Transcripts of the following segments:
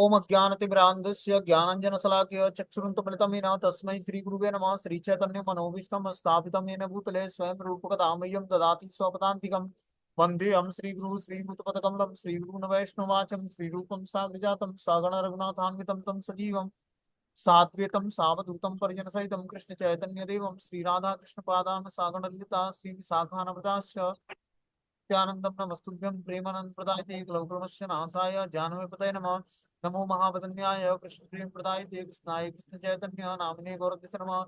ओम अज्ञानतिमिरान्धस्य ज्ञानाञ्जनशलाकया चक्षुरुन्मीलितं येन तस्मै श्रीगुरुवे नमः। श्रीचैतन्य मनोभीष्टं स्थापितं येन भूतले स्वयं रूपकथां मह्यं ददाति स्वपदान्तिकं। वन्देऽहं श्रीगुरुं श्रीयुतपदकमलं श्रीगुरून् वैष्णवाचं श्रीरूपं साग्रजातं सगण रघुनाथान्वितं तं सजीवं साद्वैतं सावधूतं परिजनसहितं कृष्णचैतन्यदेवं श्रीराधाकृष्णपादान् सागण ललिता श्रीविशाखान्विताश्च नित्यानन्दं नमस्तुभ्यं प्रेमानंद प्रदायते क्लौकलमस्य नाशाय जानवे नमः। नमो महावदन्याय कृष्ण प्रेम प्रदायते कृष्णाय कृष्ण चैतन्य नामने गौरव नमः।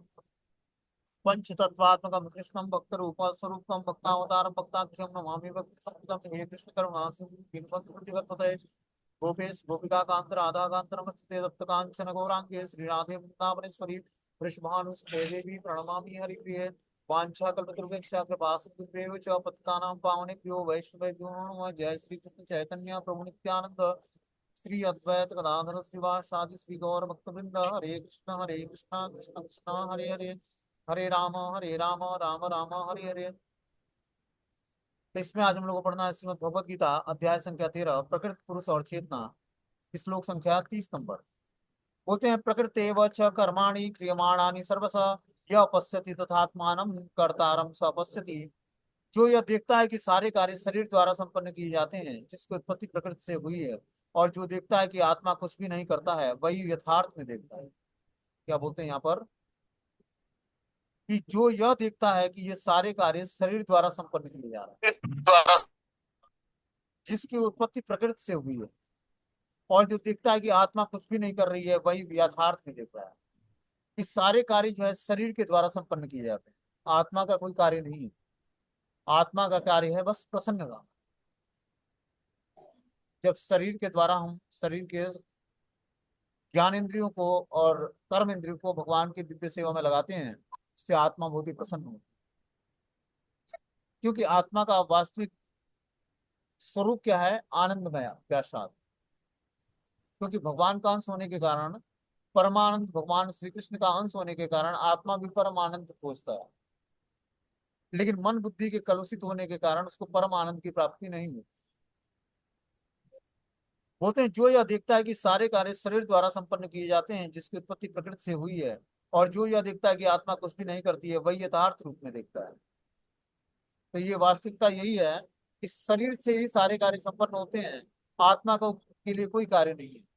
पंचतत्वात्मकं कृष्णं भक्तरूप स्वरूपं भक्तावतारं भक्ताख्यं नमामि भक्ति संयुतं। हे कृष्ण करुणा सिंधु गोपेश गोपिका कांत राधा कांत नमस्ते तप्त कांचन गौरांगे श्री राधे वृंदावनेश्वरी वृषभानुसुते देवी प्रणमामि हरिप्रिये। वाञ्छाकल्पतरुभ्यश्च कृपा सिन्धुभ्येव च पतितानां पावनेभ्यो वैष्णवेभ्यो नमः। जय श्री कृष्ण चैतन्य प्रभु नित्यानंद श्री अद्वैत गदाधर श्रीवासादि श्री गौर भक्तवृंद। हरे कृष्ण कृष्ण कृष्ण हरे हरे, हरे राम राम राम हरे हरे। तो इसमें आज हम लोग को पढ़ना है श्रीमद् भगवद गीता अध्याय संख्या 13 प्रकृति पुरुष और चेतना, श्लोक संख्या 30 नंबर। बोलते हैं प्रकृते व च कर्माणि क्रियमाणानि सर्वश यः पश्यति तथात्मानं कर्तारं स पश्यति। जो यह देखता है कि सारे कार्य शरीर द्वारा संपन्न किए जाते हैं जिसकी उत्पत्ति प्रकृति से हुई है, और जो देखता है कि आत्मा कुछ भी नहीं करता है वही यथार्थ में देखता है। क्या बोलते हैं यहाँ पर कि जो यह देखता है कि ये सारे कार्य शरीर द्वारा संपन्न किए जा रहे हैं द्वारा जिसकी उत्पत्ति प्रकृति से हुई है, और जो देखता है कि आत्मा कुछ भी नहीं कर रही है वही यथार्थ में देख रहा है। इस सारे कार्य जो है शरीर के द्वारा संपन्न किए जाते हैं, आत्मा का कोई कार्य नहीं है। आत्मा का कार्य है बस प्रसन्न रहना। जब शरीर के द्वारा हम शरीर के ज्ञान इंद्रियों को और कर्म इंद्रियों को भगवान की दिव्य सेवा में लगाते हैं, उससे आत्मा बहुत ही प्रसन्न होती है। क्योंकि आत्मा का वास्तविक स्वरूप क्या है? आनंदमय प्रसाद। क्योंकि भगवान का अंश होने के कारण, परमानंद भगवान श्री कृष्ण का अंश होने के कारण आत्मा भी परम आनंद खोजता है। लेकिन मन बुद्धि के कलुषित होने के कारण उसको परम आनंद की प्राप्ति नहीं होती। बोलते हैं जो यह देखता है कि सारे कार्य शरीर द्वारा संपन्न किए जाते हैं जिसकी उत्पत्ति प्रकृति से हुई है, और जो यह देखता है कि आत्मा कुछ भी नहीं करती है वही यथार्थ रूप में देखता है। तो ये वास्तविकता यही है कि शरीर से ही सारे कार्य संपन्न होते हैं, आत्मा को के लिए कोई कार्य नहीं है।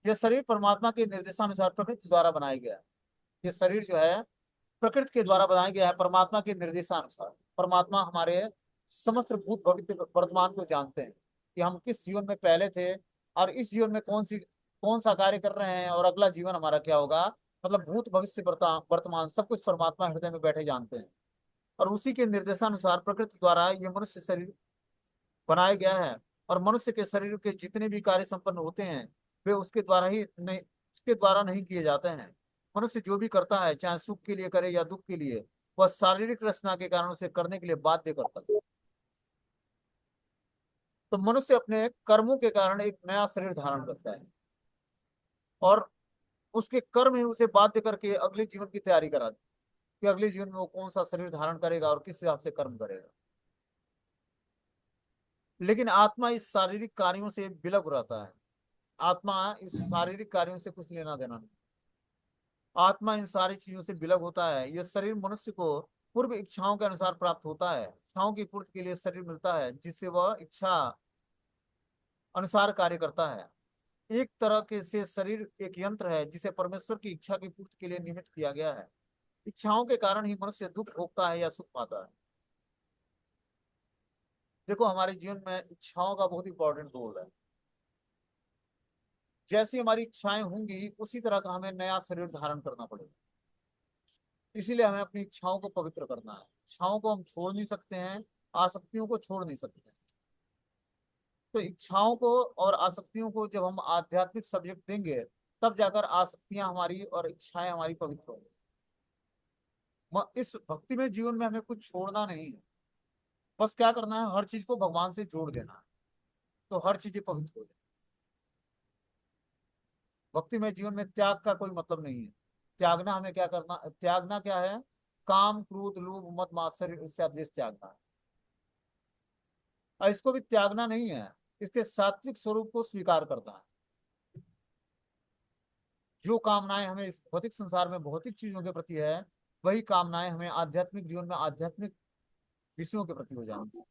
यह शरीर परमात्मा के निर्देशानुसार प्रकृति द्वारा बनाया गया है। ये शरीर जो है प्रकृति के द्वारा बनाया गया है परमात्मा के निर्देशानुसार। परमात्मा हमारे समस्त भूत भविष्य वर्तमान को जानते हैं कि हम किस जीवन में पहले थे, और इस जीवन में कौन सा कार्य कर रहे हैं, और अगला जीवन हमारा क्या होगा। मतलब भूत भविष्य वर्तमान सब कुछ परमात्मा हृदय में बैठे जानते हैं। और उसी के निर्देशानुसार प्रकृति द्वारा ये मनुष्य शरीर बनाया गया है। और मनुष्य के शरीर के जितने भी कार्य संपन्न होते हैं वे उसके द्वारा नहीं किए जाते हैं। मनुष्य जो भी करता है चाहे सुख के लिए करे या दुख के लिए, वह शारीरिक रचना के कारण उसे करने के लिए बाध्य करता है। तो मनुष्य अपने कर्मों के कारण एक नया शरीर धारण करता है, और उसके कर्म ही उसे बाध्य करके अगले जीवन की तैयारी कराते हैं कि अगले जीवन में वो कौन सा शरीर धारण करेगा और किस हिसाब से कर्म करेगा। लेकिन आत्मा इस शारीरिक कार्यों से विलग रहता है। आत्मा इस शारीरिक कार्यों से कुछ लेना देना नहीं। आत्मा इन सारी चीजों से विलग होता है। यह शरीर मनुष्य को पूर्व इच्छाओं के अनुसार प्राप्त होता है। इच्छाओं की पूर्ति के लिए शरीर मिलता है जिससे वह इच्छा अनुसार कार्य करता है। एक तरह के से शरीर एक यंत्र है जिसे परमेश्वर की इच्छा की पूर्ति के लिए निमित्त किया गया है। इच्छाओं के कारण ही मनुष्य दुख भोगता है या सुख पाता है। देखो हमारे जीवन में इच्छाओं का बहुत इंपॉर्टेंट रोल है। जैसी हमारी इच्छाएं होंगी उसी तरह का हमें नया शरीर धारण करना पड़ेगा। इसीलिए हमें अपनी इच्छाओं को पवित्र करना है। इच्छाओं को हम छोड़ नहीं सकते हैं, आसक्तियों को छोड़ नहीं सकते हैं। तो इच्छाओं को और आसक्तियों को जब हम आध्यात्मिक सब्जेक्ट देंगे तब जाकर आसक्तियां हमारी और इच्छाएं हमारी पवित्र होंगी। इस भक्ति में जीवन में हमें कुछ छोड़ना नहीं है। बस क्या करना है, हर चीज को भगवान से जोड़ देना है, तो हर चीजें पवित्र हो जाए। भक्ति में जीवन में त्याग का कोई मतलब नहीं है। त्यागना हमें क्या करना, त्यागना क्या है? काम क्रोध लोभ मद मात्सर्य इससे देश त्यागना है। और इसको भी त्यागना नहीं है, इसके सात्विक स्वरूप को स्वीकार करना है। जो कामनाएं हमें इस भौतिक संसार में भौतिक चीजों के प्रति है, वही कामनाएं हमें आध्यात्मिक जीवन में आध्यात्मिक विषयों के प्रति हो जाएंगी।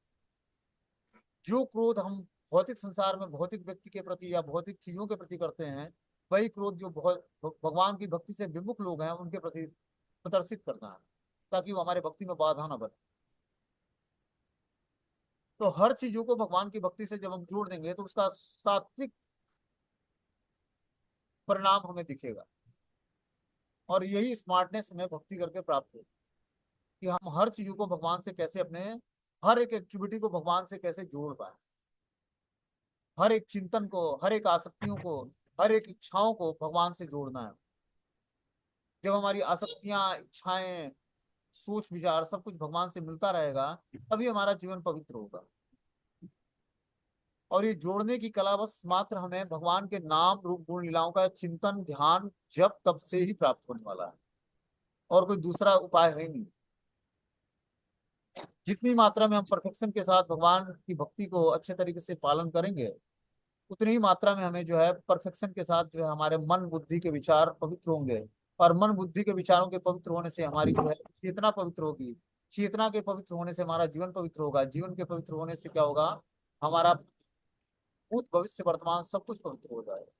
जो क्रोध हम भौतिक संसार में भौतिक व्यक्ति के प्रति या भौतिक चीजों के प्रति करते हैं, वही क्रोध जो बहुत भगवान की भक्ति से विमुख लोग हैं उनके प्रति प्रदर्शित करना है, ताकि वो हमारे भक्ति में बाधा ना बने। तो हर चीजों को भगवान की भक्ति से जब हम जोड़ देंगे तो उसका सात्विक परिणाम हमें दिखेगा। और यही स्मार्टनेस हमें भक्ति करके प्राप्त हो, कि हम हर चीजों को भगवान से कैसे अपने, हर एक एक्टिविटी को भगवान से कैसे जोड़ पाए, हर एक चिंतन को, हर एक आसक्तियों को, हर एक इच्छाओं को भगवान से जोड़ना है। जब हमारी आसक्तियां, इच्छाएं, सोच विचार सब कुछ भगवान से मिलता रहेगा, तभी हमारा जीवन पवित्र होगा। और ये जोड़ने की कला बस मात्र हमें भगवान के नाम रूप गुण लीलाओं का चिंतन ध्यान जब तब से ही प्राप्त होने वाला है, और कोई दूसरा उपाय है ही नहीं। जितनी मात्रा में हम परफेक्शन के साथ भगवान की भक्ति को अच्छे तरीके से पालन करेंगे, उतनी ही मात्रा में हमें जो है परफेक्शन के साथ जो है हमारे मन बुद्धि के विचार पवित्र होंगे। और मन बुद्धि के विचारों के पवित्र होने से हमारी जो है चेतना पवित्र होगी। चेतना के पवित्र होने से हमारा जीवन पवित्र होगा। जीवन के पवित्र होने से क्या होगा, हमारा भूत भविष्य वर्तमान सब कुछ पवित्र हो जाएगा।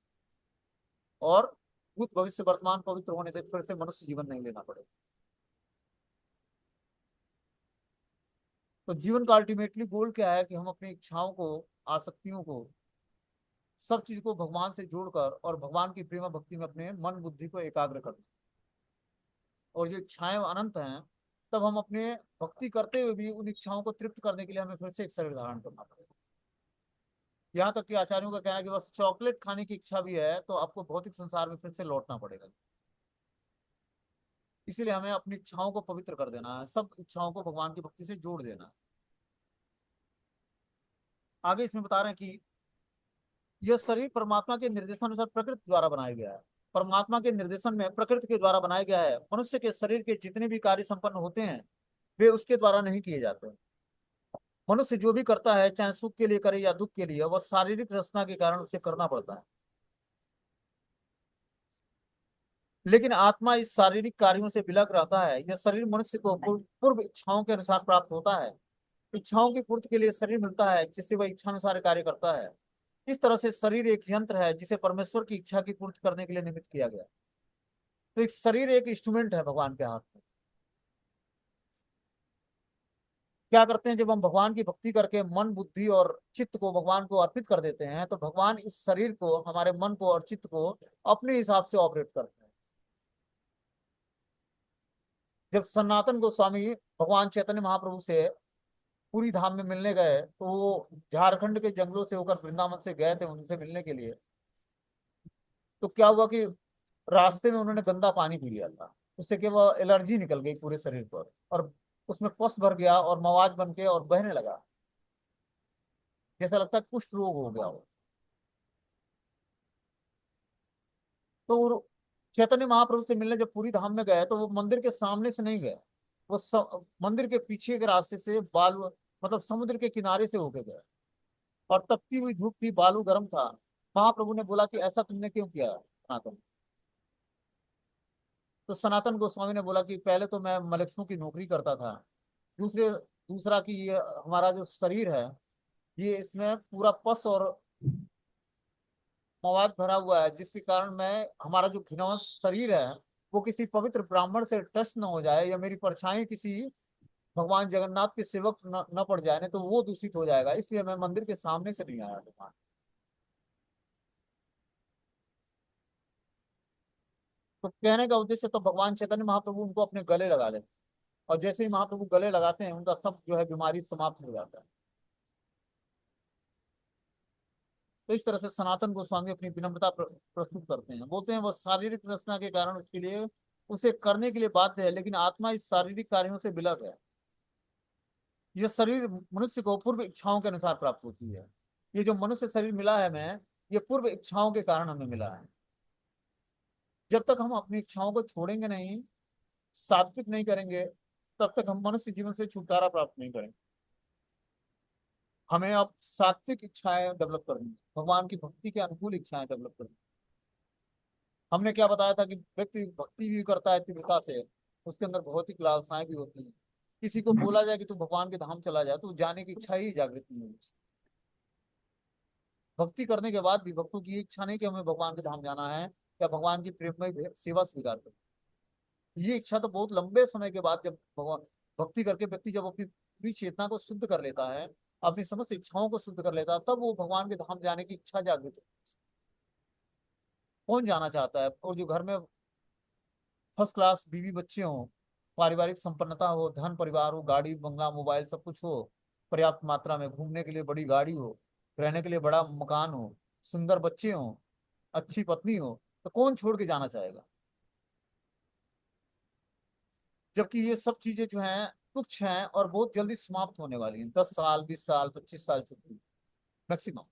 और भूत भविष्य वर्तमान पवित्र होने से फिर से मनुष्य जीवन नहीं लेना पड़ेगा। तो जीवन का अल्टीमेटली गोल क्या है, कि हम अपनी इच्छाओं को, आसक्तियों को, सब चीज को भगवान से जोड़कर और भगवान की प्रेम भक्ति में अपने मन बुद्धि को एकाग्र कर दें। और जो इच्छाएं अनंत हैं, तब हम अपने भक्ति करते हुए भी उन इच्छाओं को तृप्त करने के लिए हमें फिर से एक शरीर धारण करना पड़ेगा। यहाँ तक कि आचार्यों का कहना है कि बस चॉकलेट खाने की इच्छा भी है तो आपको भौतिक संसार में फिर से लौटना पड़ेगा। इसीलिए हमें अपनी इच्छाओं को पवित्र कर देना है, सब इच्छाओं को भगवान की भक्ति से जोड़ देना है। आगे इसमें बता रहे हैं कि यह शरीर परमात्मा के निर्देशानुसार प्रकृति द्वारा बनाया गया है। परमात्मा के निर्देशन में प्रकृति के द्वारा बनाया गया है। मनुष्य के शरीर के जितने भी कार्य संपन्न होते हैं, वे उसके द्वारा नहीं किए जाते। मनुष्य जो भी करता है, चाहे सुख के लिए करे या दुख के लिए, वह शारीरिक रचना के कारण उसे करना पड़ता है। लेकिन आत्मा इस शारीरिक कार्यों से विलग रहता है। यह शरीर मनुष्य को पूर्व इच्छाओं के अनुसार प्राप्त होता है। इच्छाओं की पूर्ति के लिए शरीर मिलता है, जिससे वह इच्छानुसार कार्य करता है। इस तरह से शरीर एक यंत्र है जिसे परमेश्वर की इच्छा की पूर्ति करने के लिए निर्मित किया गया। तो एक शरीर एक इंस्ट्रूमेंट है भगवान के हाथ में। क्या करते हैं, जब हम भगवान की भक्ति करके मन बुद्धि और चित्त को भगवान को अर्पित कर देते हैं, तो भगवान इस शरीर को, हमारे मन को और चित्त को अपने हिसाब से ऑपरेट करते हैं। जब सनातन गोस्वामी भगवान चैतन्य महाप्रभु से पूरी धाम में मिलने गए, तो वो झारखंड के जंगलों से होकर वृंदावन से गए थे उनसे मिलने के लिए। तो क्या हुआ कि रास्ते में उन्होंने गंदा पानी पी लिया था। उससे क्या हुआ, एलर्जी निकल गई पूरे शरीर पर, और उसमें पस भर गया और मवाज बन के और बहने लगा, जैसा लगता है कुष्ठ रोग हो गया हो। तो वो चैतन्य महाप्रभु से मिलने जब पूरी धाम में गए, तो वो मंदिर के सामने से नहीं गए, वो मंदिर के पीछे के रास्ते से बालू, मतलब समुद्र के किनारे से होके गए। और तपती हुई धूप थी, बालू गर्म था। महाप्रभु ने बोला कि ऐसा तुमने क्यों किया सनातन। तो सनातन गोस्वामी ने बोला कि पहले तो मैं मलेच्छों की नौकरी करता था। दूसरा कि ये हमारा जो शरीर है, ये इसमें पूरा पस और मवाद भरा हुआ है, जिसके कारण मैं, हमारा जो घिनौना शरीर है, वो किसी पवित्र ब्राह्मण से टच न हो जाए, या मेरी परछाई किसी भगवान जगन्नाथ के सेवक न पड़ जाए, नहीं तो वो दूषित हो जाएगा। इसलिए मैं मंदिर के सामने से नहीं आया भगवान। तो कहने का उद्देश्य, तो भगवान चैतन्य महाप्रभु उनको अपने गले लगा लेते, और जैसे ही महाप्रभु गले लगाते हैं, उनका सब जो है बीमारी समाप्त हो जाता है। तो इस तरह से सनातन गोस्वामी अपनी विनम्रता प्रस्तुत करते हैं। बोलते हैं वह शारीरिक रचना के कारण उसके लिए, उसे करने के लिए बाध्य है, लेकिन आत्मा इस शारीरिक कार्यों से विलग है। यह शरीर मनुष्य को पूर्व इच्छाओं के अनुसार प्राप्त होती है। ये जो मनुष्य शरीर मिला है हमें, ये पूर्व इच्छाओं के कारण हमें मिला है। जब तक हम अपनी इच्छाओं को छोड़ेंगे नहीं, सात्विक नहीं करेंगे, तब तक हम मनुष्य जीवन से छुटकारा प्राप्त नहीं करेंगे। हमें अब सात्विक इच्छाएं डेवलप करनी है, भगवान की भक्ति के अनुकूल इच्छाएं डेवलप करनी हमने क्या बताया था कि व्यक्ति भक्ति भी करता है तीव्रता से, उसके अंदर भौतिक लालसाएं भी होती हैं। किसी को बोला जाए कि तू भगवान के धाम चला जाए तो जाने की इच्छा ही जागृत नहीं होगी। भक्ति करने के बाद भी भक्तों की इच्छा नहीं कि हमें भगवान के धाम जाना है या भगवान की प्रेममय सेवा स्वीकार करें। ये इच्छा तो बहुत लंबे समय के बाद, जब भगवान भक्ति करके व्यक्ति जब अपनी पूरी चेतना को शुद्ध कर लेता है, अपनी समस्त इच्छाओं को शुद्ध कर लेता है, तब वो भगवान के धाम जाने की इच्छा जागृत होती है। कौन जाना चाहता है? और जो घर में फर्स्ट क्लास बीवी बच्चे हों, पारिवारिक संपन्नता हो, धन परिवार हो, गाड़ी बंगला मोबाइल सब कुछ हो, पर्याप्त मात्रा में घूमने के लिए बड़ी गाड़ी हो, रहने के लिए बड़ा मकान हो, सुंदर बच्चे हों, अच्छी पत्नी हो, तो कौन छोड़ के जाना चाहेगा? जबकि ये सब चीजें जो हैं तुच्छ हैं और बहुत जल्दी समाप्त होने वाली हैं, 10 साल 20 साल 25 साल से मैक्सिमम।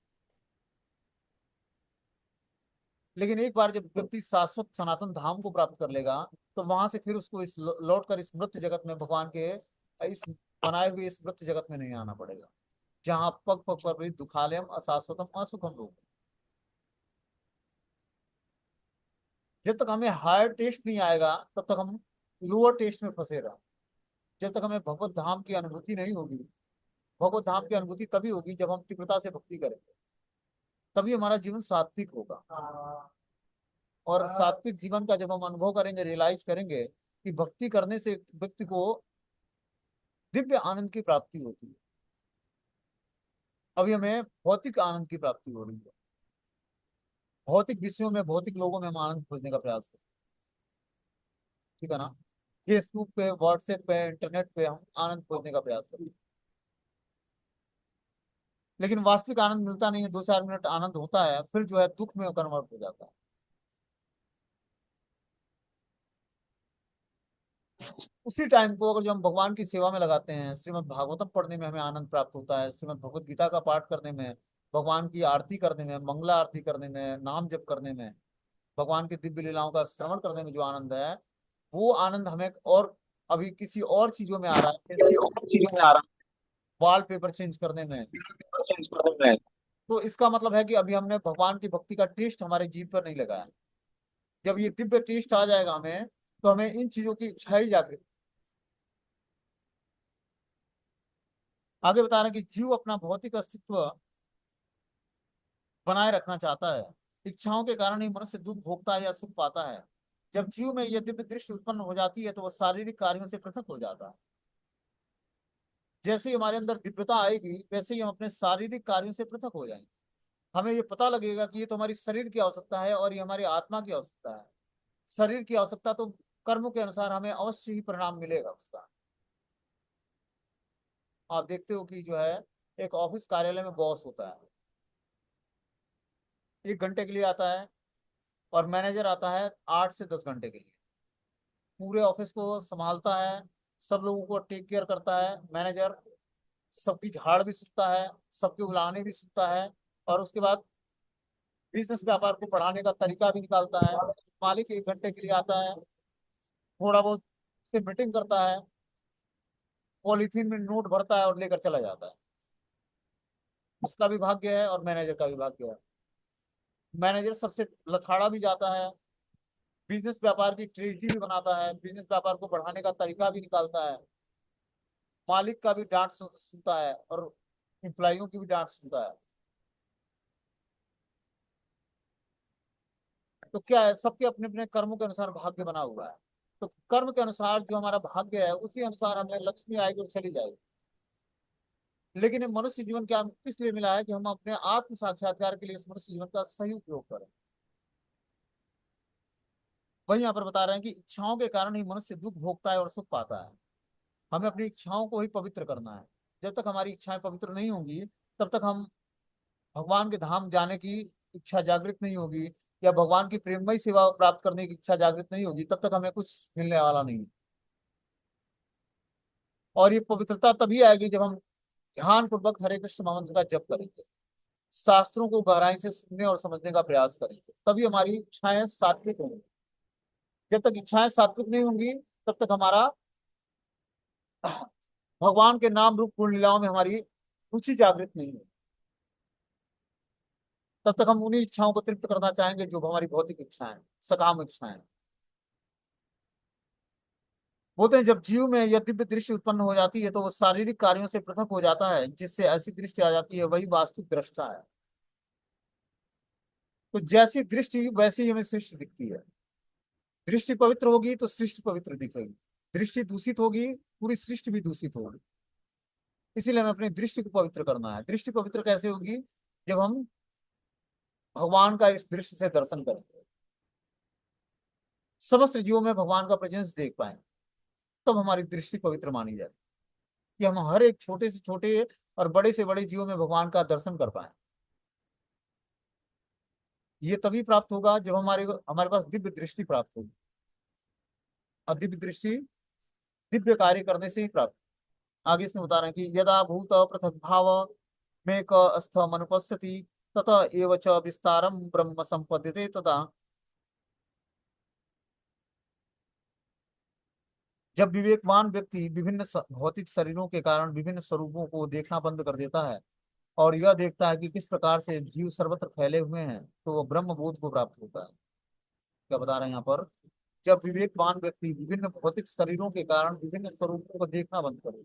लेकिन एक बार जब व्यक्ति शाश्वत सनातन धाम को प्राप्त कर लेगा, तो वहां से फिर उसको इस लौट कर इस मृत जगत में, भगवान के इस बनाए हुए इस मृत जगत में नहीं आना पड़ेगा, जहाँ पग पग पर भी दुखालयम अशाश्वतम असुखम लोग। जब तक हमें हायर टेस्ट नहीं आएगा तब तक हम लोअर टेस्ट में फंसे रहा। जब तक हमें भगवत धाम की अनुभूति नहीं होगी, भगवत धाम की अनुभूति तभी होगी जब हम तीव्रता से भक्ति करेंगे, तभी हमारा जीवन सात्विक होगा। और सात्विक जीवन का जब हम अनुभव करेंगे, रियलाइज करेंगे कि भक्ति करने से व्यक्ति को दिव्य आनंद की प्राप्ति होती है। अभी हमें भौतिक आनंद की प्राप्ति हो रही है, भौतिक विषयों में, भौतिक लोगों में हम आनंद खोजने का प्रयास करें, ठीक है ना? फेसबुक पे, व्हाट्सएप पे, इंटरनेट पे हम आनंद खोजने का प्रयास करें, लेकिन वास्तविक आनंद मिलता नहीं है। 2 4 मिनट आनंद होता है, फिर जो है दुख में कन्वर्ट हो जाता है। उसी टाइम को अगर जो हम भगवान की सेवा में लगाते हैं, श्रीमद् भागवतम पढ़ने में हमें आनंद प्राप्त होता है, श्रीमद् भगवत गीता का पाठ करने में, भगवान की आरती करने में, मंगला आरती करने में, नाम जप करने में, भगवान की दिव्य लीलाओं का श्रवण करने में जो आनंद है, वो आनंद हमें और अभी किसी और चीजों में आ रहा है, किसी और चीजों में आ रहा वॉल पेपर चेंज करने में। है चेंज करने में। तो इसका मतलब है कि अभी हमने भगवान की भक्ति का टेस्ट हमारे जीव पर नहीं लगाया। जब ये दिव्य टेस्ट आ जाएगा हमें, तो हमें इन चीजों की इच्छा ही जागृत। आगे बता रहे हैं कि जीव अपना भौतिक अस्तित्व बनाए रखना चाहता है, इच्छाओं के कारण ही मनुष्य दुख भोगता है या सुख पाता है। जब जीव में यह दिव्य दृष्टि उत्पन्न हो जाती है तो वह शारीरिक कार्यों से पृथक हो जाता है। जैसे ही हमारे अंदर दिव्यता आएगी, वैसे ही हम अपने शारीरिक कार्यों से पृथक हो जाएंगे। हमें ये पता लगेगा कि ये तो हमारी शरीर की आवश्यकता है और ये हमारी आत्मा की आवश्यकता है। शरीर की आवश्यकता तो कर्मों के अनुसार हमें अवश्य ही परिणाम मिलेगा उसका। आप देखते हो कि जो है, एक ऑफिस कार्यालय में बॉस होता है, 1 घंटे के लिए आता है, और मैनेजर आता है 8 से 10 घंटे के लिए, पूरे ऑफिस को संभालता है, सब लोगों को टेक केयर करता है मैनेजर, सबकी झाड़ भी सूखता है, सबके उलाहने भी सूखता है, और उसके बाद बिजनेस व्यापार को बढ़ाने का तरीका भी निकालता है। मालिक 1 घंटे के लिए आता है, थोड़ा बहुत से मीटिंग करता है, पॉलीथीन में नोट भरता है और लेकर चला जाता है। उसका भी भाग्य है और मैनेजर का भी भाग्य है। मैनेजर सबसे लथाड़ा भी जाता है, बिजनेस व्यापार की ट्रेजडी भी बनाता है, बिजनेस व्यापार को बढ़ाने का तरीका भी निकालता है, मालिक का भी डांट सुनता है और एम्प्लॉइयों की भी डांट सुनता है। तो क्या है, सबके अपने अपने कर्मों के अनुसार भाग्य बना हुआ है। तो कर्म के अनुसार जो हमारा भाग्य है, उसी अनुसार हमें लक्ष्मी आएगी और चली जाएगी। लेकिन ये मनुष्य जीवन क्या किस लिए मिला है? कि हम अपने आत्म साक्षात्कार के लिए इस मनुष्य जीवन का सही उपयोग करें। वही यहाँ पर बता रहे हैं कि इच्छाओं के कारण ही मनुष्य दुख भोगता है और सुख पाता है। हमें अपनी इच्छाओं को ही पवित्र करना है। जब तक हमारी इच्छाएं पवित्र नहीं होंगी, तब तक हम भगवान के धाम जाने की इच्छा जागृत नहीं होगी, या भगवान की प्रेममय सेवा प्राप्त करने की इच्छा जागृत नहीं होगी, तब तक हमें कुछ मिलने वाला नहीं है। और ये पवित्रता तभी आएगी जब हम ध्यान पूर्वक हरे कृष्ण महामंत्र का जप करेंगे, शास्त्रों को गहराई से सुनने और समझने का प्रयास करेंगे, तभी हमारी इच्छाएं सात्विक होंगी। जब तक इच्छाएं सात्विक नहीं होंगी, तब तक हमारा भगवान के नाम रूप गुण लीलाओं में हमारी रुचि जागृत नहीं है। तब तक हम उन्हीं इच्छाओं को तृप्त करना चाहेंगे जो हमारी भौतिक इच्छाएं, सकाम इच्छाएं। बोलते हैं जब जीव में यह दिव्य दृष्टि उत्पन्न हो जाती है तो वो शारीरिक कार्यों से पृथक हो जाता है, जिससे ऐसी दृष्टि आ जाती है, वही वास्तविक दृष्टा है। तो जैसी दृष्टि वैसी ही हमें सृष्टि दिखती है। दृष्टि पवित्र होगी तो सृष्टि पवित्र दिखेगी, दृष्टि दूषित होगी पूरी सृष्टि भी दूषित होगी। इसीलिए हमें अपनी दृष्टि को पवित्र करना है। दृष्टि पवित्र कैसे होगी? जब हम भगवान का इस दृष्टि से दर्शन करेंगे, समस्त जीवों में भगवान का प्रेजेंस देख पाए, तब हमारी दृष्टि पवित्र मानी जाए कि हम हर एक छोटे से छोटे और बड़े से बड़े जीवों में भगवान का दर्शन कर पाए। ये तभी प्राप्त होगा जब हमारे हमारे पास दिव्य दृष्टि प्राप्त होगी, और दिव्य दृष्टि दिव्य कार्य करने से ही प्राप्त। आगे इसमें बता रहे हैं कि यदा भूत पृथक भाव में क स्थम अनुपस्थिति ततः एव च विस्तारम ब्रह्म संपद्यते तदा। जब विवेकवान व्यक्ति विभिन्न भौतिक शरीरों के कारण विभिन्न स्वरूपों को देखना बंद कर देता है और यह देखता है कि किस प्रकार से जीव सर्वत्र फैले हुए हैं, तो वह ब्रह्म बोध को प्राप्त होता है। क्या बता रहे हैं यहाँ पर? जब विवेकवान व्यक्ति विभिन्न भौतिक शरीरों के कारण विभिन्न स्वरूपों को देखना बंद करे,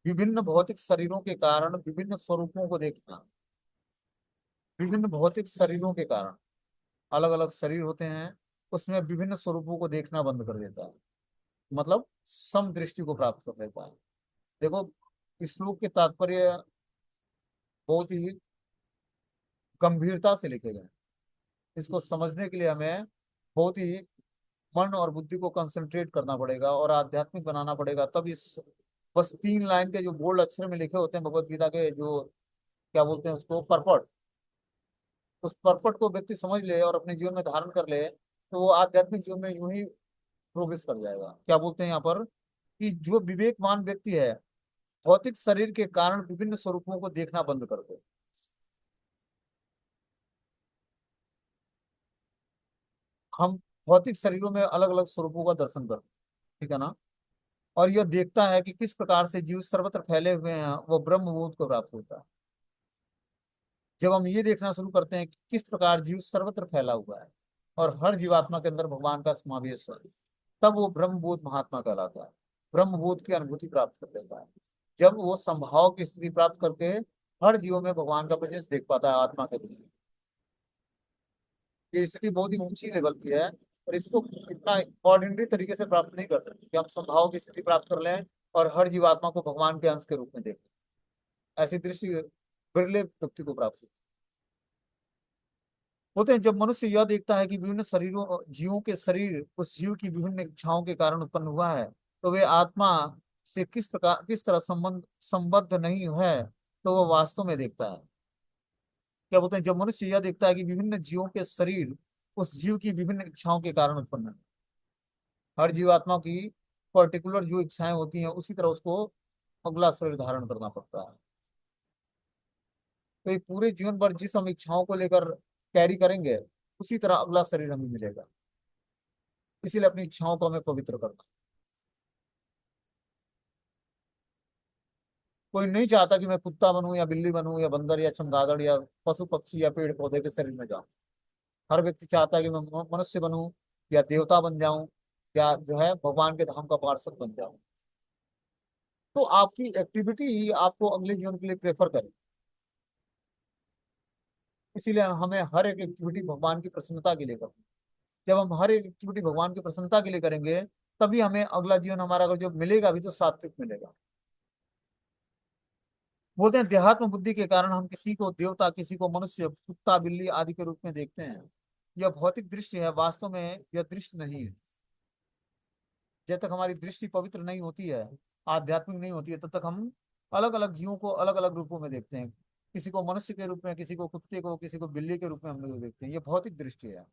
विभिन्न भौतिक शरीरों के कारण विभिन्न स्वरूपों को देखना, विभिन्न भौतिक शरीरों के कारण अलग अलग शरीर होते हैं, उसमें विभिन्न स्वरूपों को देखना बंद कर देता है, मतलब सम दृष्टि को प्राप्त कर लेता है। देखो, इस श्लोक के तात्पर्य बहुत ही गंभीरता से लिखे गए हैं। इसको समझने के लिए हमें बहुत ही मन और बुद्धि को कंसंट्रेट करना पड़ेगा और आध्यात्मिक बनाना पड़ेगा, तब इस बस 3 लाइन के जो बोल्ड अक्षर में लिखे होते हैं भगवत गीता के, जो क्या बोलते हैं उसको, परपट, उस परपट को व्यक्ति समझ ले और अपने जीवन में धारण कर ले, तो वो आध्यात्मिक जीवन में यूं ही प्रोग्रेस कर जाएगा। क्या बोलते हैं यहाँ पर कि जो विवेकवान व्यक्ति है भौतिक शरीर के कारण विभिन्न स्वरूपों को देखना बंद कर दे। हम भौतिक शरीरों में अलग अलग स्वरूपों का दर्शन करते हैं, ठीक है ना? और यह देखता है कि किस प्रकार से जीव सर्वत्र फैले हुए हैं, वो ब्रह्म बोध को प्राप्त होता है। जब हम ये देखना शुरू करते हैं कि किस प्रकार जीव सर्वत्र फैला हुआ है और हर जीवात्मा के अंदर भगवान का समावेश है, तब वो ब्रह्म बोध महात्मा कहलाता है, ब्रह्म बोध की अनुभूति प्राप्त कर लेता है। जब वो संभाव की स्थिति प्राप्त करके हर जीवों में भगवान का प्रेजेंस देख पाता है आत्मा के रूप में। ये स्थिति बहुत ही ऊंची लेवल की है, और इसको इतना ऑर्डिनरी तरीके से प्राप्त नहीं कर सकते कि हम संभाव की स्थिति प्राप्त कर लें और हर जीवात्मा को भगवान के अंश के रूप में देखें। ऐसी दृष्टि बिरले व्यक्ति को प्राप्त होती है। होते हैं जब मनुष्य यह देखता है कि विभिन्न शरीरों जीवों के शरीर उस जीव की विभिन्न इच्छाओं के कारण उत्पन्न हुआ है, तो वे आत्मा से किस तरह संबद्ध नहीं है, तो वह वास्तव में देखता है। क्या बोलते हैं, जब मनुष्य यह देखता है कि विभिन्न जीवों के शरीर उस जीव की विभिन्न इच्छाओं के कारण उत्पन्न है, हर जीवात्मा की पर्टिकुलर जो इच्छाएं होती हैं उसी तरह उसको अगला शरीर धारण करना पड़ता है। तो ये पूरे जीवन भर जिस हम इच्छाओं को लेकर कैरी करेंगे, उसी तरह अगला शरीर हमें मिलेगा। इसीलिए अपनी इच्छाओं को हमें पवित्र करना। कोई नहीं चाहता कि मैं कुत्ता बनूं या बिल्ली बनूं या बंदर या चमगादड़ या पशु पक्षी या पेड़ पौधे के शरीर में जाऊं। हर व्यक्ति चाहता है कि मैं मनुष्य बनूं या देवता बन जाऊं या जो है भगवान के धाम का पार्षद बन जाऊं। तो आपकी एक्टिविटी ही आपको अगले जीवन के लिए प्रेफर करे। इसीलिए हमें हर एक एक्टिविटी भगवान की प्रसन्नता के लिए करनी। जब हम हर एक एक्टिविटी भगवान की प्रसन्नता के लिए करेंगे, तभी हमें अगला जीवन हमारा अगर जो मिलेगा भी तो सात्विक मिलेगा। बोलते हैं देहात्म बुद्धि के कारण हम किसी को देवता, किसी को मनुष्य, कुत्ता, बिल्ली आदि के रूप में देखते हैं। यह भौतिक दृश्य है, वास्तव में यह दृश्य नहीं है। जब तक हमारी दृष्टि पवित्र नहीं होती है, आध्यात्मिक नहीं होती है, तब तक हम अलग अलग जीवों को अलग अलग रूपों में देखते हैं। किसी को मनुष्य के रूप में, किसी को कुत्ते को, किसी को बिल्ली के रूप में हम लोग देखते हैं। ये भौतिक दृष्टि है।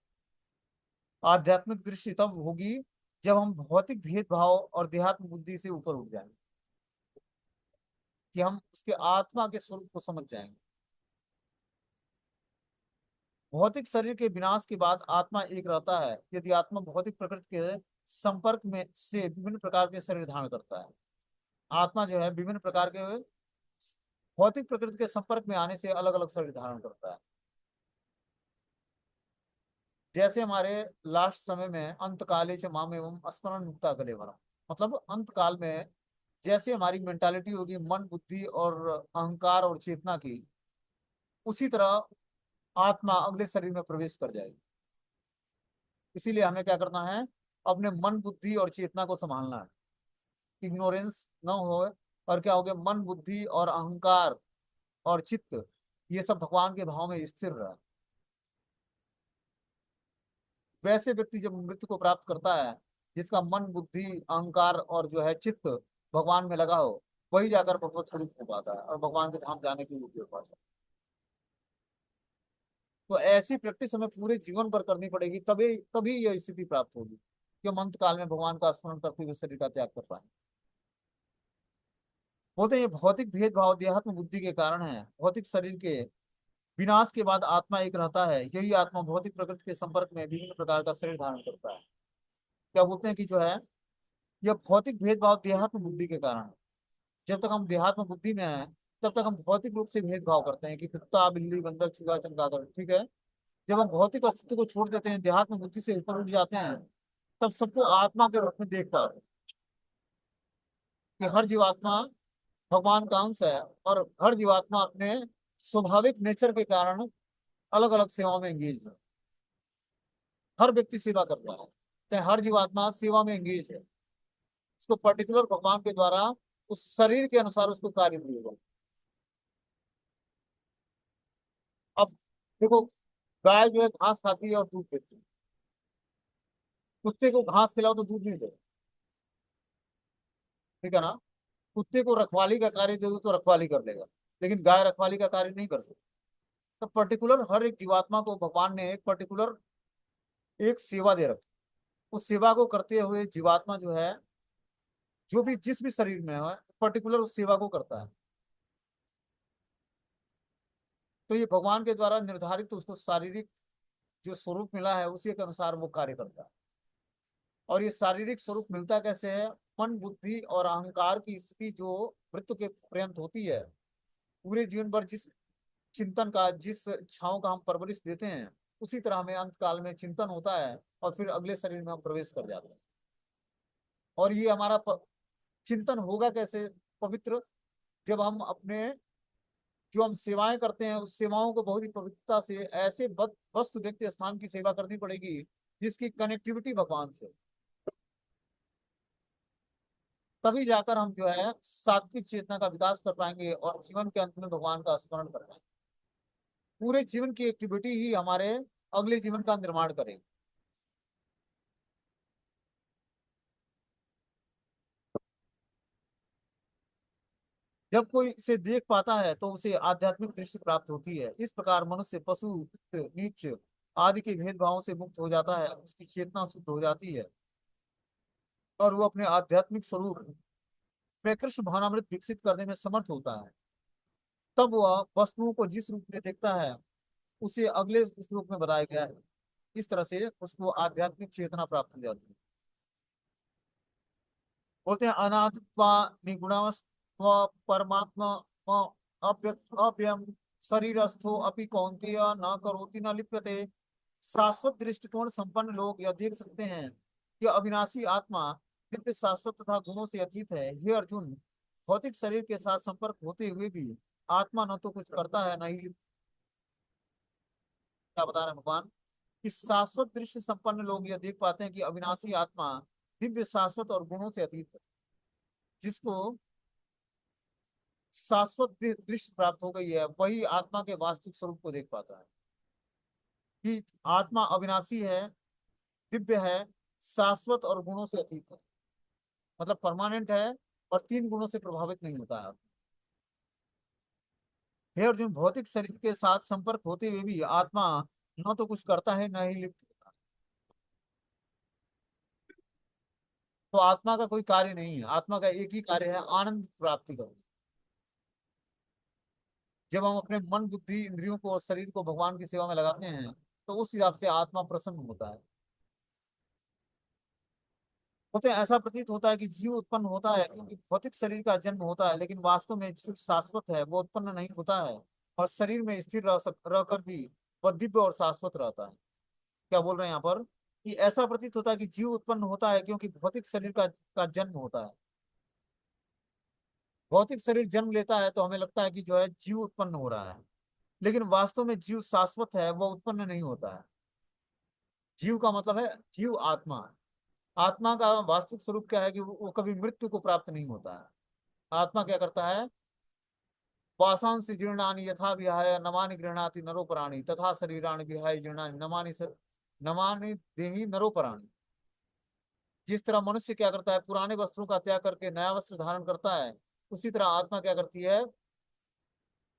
आध्यात्मिक दृष्टि तब होगी जब हम भौतिक भेदभाव और देहात्म बुद्धि से ऊपर उठ जाएंगे, कि हम उसके आत्मा के स्वरूप को समझ जाएंगे। भौतिक शरीर के विनाश के बाद आत्मा एक रहता है यदि आत्मा भौतिक प्रकृति के संपर्क में से विभिन्न प्रकार के शरीर धारण करता है। आत्मा जो है विभिन्न प्रकार के भौतिक प्रकृति के संपर्क में आने से अलग अलग शरीर धारण करता है। जैसे हमारे लास्ट समय में अंत काले च माम एवं स्मरण मुक्ता कलेवरम, मतलब अंत काल में जैसे हमारी मेंटालिटी होगी मन बुद्धि और अहंकार और चेतना की, उसी तरह आत्मा अगले शरीर में प्रवेश कर जाएगी। इसीलिए हमें क्या करना है, अपने मन बुद्धि और चेतना को संभालना है, इग्नोरेंस न हो। और क्या हो गया, मन बुद्धि और अहंकार और चित्त, ये सब भगवान के भाव में स्थिर रहा। वैसे व्यक्ति जब मृत्यु को प्राप्त करता है, जिसका मन बुद्धि अहंकार और जो है चित्त भगवान में लगा हो, वही जाकर भगवत स्वरूप हो पाता है और भगवान के धाम जाने के योग्य हो पाता है। तो ऐसी प्रैक्टिस हमें पूरे जीवन भर करनी पड़ेगी, तभी तभी यह स्थिति प्राप्त होगी कि हम अंत काल में भगवान का स्मरण करते हुए शरीर का त्याग कर पाए। बोलते हैं ये भौतिक भेदभाव देहात्म बुद्धि के कारण है। भौतिक शरीर के विनाश के बाद आत्मा एक रहता है, यही आत्मा भौतिक प्रकृति के संपर्क में विभिन्न प्रकार का शरीर धारण करता है। क्या बोलते हैं कि जो है, यह भौतिक भेदभाव देहात्म बुद्धि के कारण है। जब तक हम देहात्म बुद्धि में हैं, तब तक हम भौतिक रूप से भेदभाव करते हैं कि कुत्ता बिल्ली बंदर चूहा चमगादड़, ठीक है। जब हम भौतिक अस्तित्व को छोड़ देते हैं, देहात्म बुद्धि से ऊपर उठ जाते हैं, तब सबको आत्मा के रूप में देख पाते हैं कि हर जीवात्मा भगवान का अंश है और हर जीवात्मा अपने स्वाभाविक नेचर के कारण अलग अलग सेवाओं में एंगेज है। हर व्यक्ति सेवा करता है, तो हर जीवात्मा सेवा में एंगेज है। उसको पर्टिकुलर भगवान के द्वारा उस शरीर के अनुसार उसको कार्य मिलेगा। अब देखो, गाय जो है घास खाती है और दूध देती है। कुत्ते को घास खिलाओ तो दूध नहीं देगा, ठीक है ना। कुत्ते को रखवाली का कार्य दे दो तो रखवाली कर लेगा, लेकिन गाय रखवाली का कार्य नहीं कर सकती। तो पर्टिकुलर हर एक जीवात्मा को भगवान ने एक पर्टिकुलर एक सेवा दे रखी। उस सेवा को करते हुए जीवात्मा जो है, जो भी जिस भी शरीर में है, पर्टिकुलर उस सेवा को करता है। तो ये भगवान के द्वारा निर्धारित उसको शारीरिक जो स्वरूप मिला है, उसी के अनुसार वो कार्य करता है। और ये शारीरिक स्वरूप मिलता कैसे है, मन बुद्धि और अहंकार की स्थिति जो मृत्यु के पर्यंत होती है, पूरे जीवन भर जिस चिंतन का, जिस इच्छाओं का हम परवरिश देते हैं, उसी तरह हमें अंत काल में चिंतन होता है और फिर अगले शरीर में हम प्रवेश कर जाते हैं। और ये हमारा चिंतन होगा कैसे पवित्र, जब हम अपने जो हम सेवाएं करते हैं, उस सेवाओं को बहुत ही पवित्रता से ऐसे वस्तु व्यक्ति स्थान की सेवा करनी पड़ेगी जिसकी कनेक्टिविटी भगवान से, तभी जाकर हम जो है सात्विक चेतना का विकास कर पाएंगे और जीवन के अंत में भगवान का स्मरण कर पाएंगे। पूरे जीवन की एक्टिविटी ही हमारे अगले जीवन का निर्माण करेगी। जब कोई इसे देख पाता है तो उसे आध्यात्मिक दृष्टि प्राप्त होती है। इस प्रकार मनुष्य पशु नीच आदि के भेदभावों से मुक्त हो जाता है, उसकी चेतना शुद्ध हो जाती है और वो अपने आध्यात्मिक स्वरूप में कृष्ण भावनामृत विकसित करने में समर्थ होता है। तब वह वस्तुओं को जिस रूप में देखता है, उसे अगले इस रूप में बताया गया है। इस तरह से उसको आध्यात्मिक चेतना प्राप्त हो जाती है। बोलते हैं अनादित्वा निगुणस्त्व परमात्मा अव्ययम शरीरस्थो अपि कौन्तेय न करोति न लिप्यते। शाश्वत दृष्टिकोण संपन्न लोग यह देख सकते हैं कि अविनाशी आत्मा नित्य शाश्वत तथा गुणों से अतीत है। हे अर्जुन, भौतिक शरीर के साथ संपर्क होते हुए भी आत्मा न तो कुछ करता है, न ही क्या बता रहे हैं भगवान, कि शाश्वत दृष्टि संपन्न लोग यह देख पाते हैं कि अविनाशी आत्मा दिव्य शाश्वत और गुणों से अतीत है। जिसको शाश्वत दृष्टि प्राप्त हो गई है, वही आत्मा के वास्तविक स्वरूप को देख पाता है कि आत्मा अविनाशी है, दिव्य है, शाश्वत और गुणों से अतीत है, मतलब परमानेंट है और तीन गुणों से प्रभावित नहीं होता है। हे अर्जुन, भौतिक शरीर के साथ संपर्क होते हुए भी आत्मा न तो कुछ करता है, न ही लिप्त होता है। तो आत्मा का कोई कार्य नहीं है, आत्मा का एक ही कार्य है, आनंद प्राप्ति करना। जब हम अपने मन बुद्धि इंद्रियों को और शरीर को भगवान की सेवा में लगाते हैं, तो उस हिसाब से आत्मा प्रसन्न होता है। होते हैं ऐसा प्रतीत होता है कि जीव उत्पन्न होता है क्योंकि भौतिक शरीर का जन्म होता है, लेकिन वास्तव में जीव शाश्वत है, वो उत्पन्न नहीं होता है और शरीर में स्थिर रहकर भी वह दिव्य और शाश्वत रहता है। क्या बोल रहे हैं यहाँ पर कि ऐसा प्रतीत होता है कि जीव उत्पन्न होता है क्योंकि भौतिक शरीर का जन्म होता है। भौतिक शरीर जन्म लेता है तो हमें लगता है कि जो है जीव उत्पन्न हो रहा है, लेकिन वास्तव में जीव शाश्वत है, वो उत्पन्न नहीं होता है। जीव का मतलब है जीव आत्मा। आत्मा का वास्तविक स्वरूप क्या है कि वो कभी मृत्यु को प्राप्त नहीं होता है। आत्मा क्या करता है, वासांसि जीर्णानि यथा विहाय नवानि गृह्णाति नरोपराणि तथा शरीराणि विहाय जीर्णानि नमानि देहि नरोपराणि। जिस तरह मनुष्य क्या करता है, पुराने वस्त्रों का त्याग करके नया वस्त्र धारण करता है, उसी तरह आत्मा क्या करती है,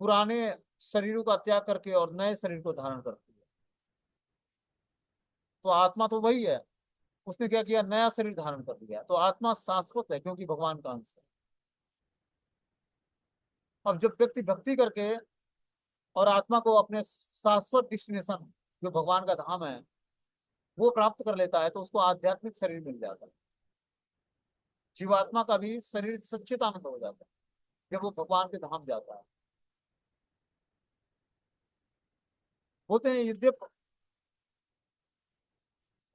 पुराने शरीरों का त्याग करके और नए शरीर को धारण करती है। तो आत्मा तो वही है, उसने क्या किया, नया शरीर धारण कर लिया। तो आत्मा शाश्वत है क्योंकि भगवान का अंश है। अब जब व्यक्ति भक्ति करके और आत्मा को अपने शाश्वत डेस्टिनेशन जो भगवान का धाम है वो प्राप्त कर लेता है, तो उसको आध्यात्मिक शरीर मिल जाता है। जीवात्मा का भी शरीर सच्चिदानंद हो जाता है जब वो भगवान के धाम जाता है। बोलते हैं यद्यप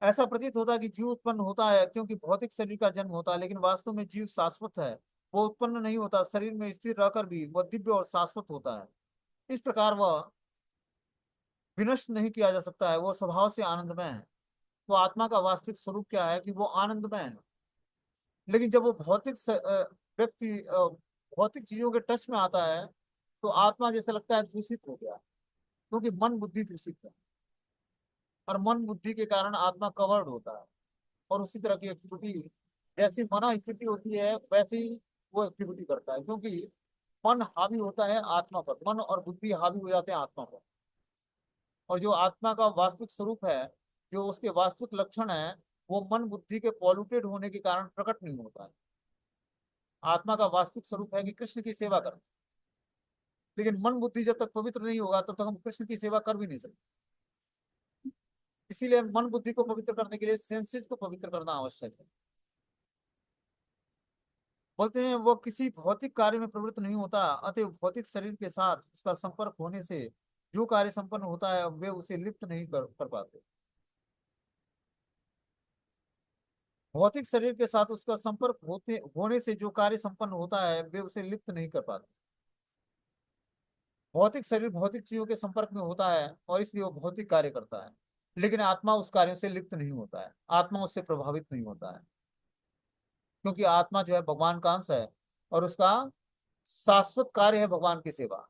ऐसा प्रतीत होता है कि जीव उत्पन्न होता है क्योंकि भौतिक शरीर का जन्म होता है, लेकिन वास्तव में जीव शाश्वत है, वो उत्पन्न नहीं होता, शरीर में स्थिर रहकर भी वह दिव्य और शाश्वत होता है। इस प्रकार वह विनष्ट नहीं किया जा सकता है, वो स्वभाव से आनंदमय है। तो आत्मा का वास्तविक स्वरूप क्या है कि वो आनंदमय है। लेकिन जब वो व्यक्ति भौतिक चीजों के टच में आता है तो आत्मा जैसा लगता है दूषित हो गया, क्योंकि मन बुद्धि दूषित है और मन बुद्धि के कारण आत्मा कवर्ड होता है। और उसी तरह की एक्टिविटी, जैसी मना स्थिति होती है वैसी वो एक्टिविटी करता है, क्योंकि मन हावी होता है आत्मा पर, मन और बुद्धि हावी हो जाते हैं आत्मा पर। और जो आत्मा का वास्तविक स्वरूप है, जो उसके वास्तविक लक्षण है, वो मन बुद्धि के पॉल्यूटेड होने के कारण प्रकट नहीं होता है। आत्मा का वास्तविक स्वरूप है कि कृष्ण की सेवा करना, लेकिन मन बुद्धि जब तक पवित्र नहीं होगा तब तक हम कृष्ण की सेवा कर भी नहीं सकते। इसीलिए मन बुद्धि को पवित्र करने के लिए सेंसेस को पवित्र करना आवश्यक है। बोलते हैं वो किसी भौतिक कार्य में प्रवृत्त नहीं होता, अतः भौतिक शरीर के साथ उसका संपर्क होने से जो कार्य संपन्न होता है वे उसे लिप्त नहीं कर पाते। भौतिक शरीर के साथ उसका संपर्क होने से जो कार्य संपन्न होता है वे उसे लिप्त नहीं कर पाते। भौतिक शरीर भौतिक चीजों के संपर्क में होता है और इसलिए वो भौतिक कार्य करता है, लेकिन आत्मा उस कार्यों से लिप्त नहीं होता है, आत्मा उससे प्रभावित नहीं होता है, क्योंकि आत्मा जो है भगवान का अंश है और उसका शाश्वत कार्य है भगवान की सेवा।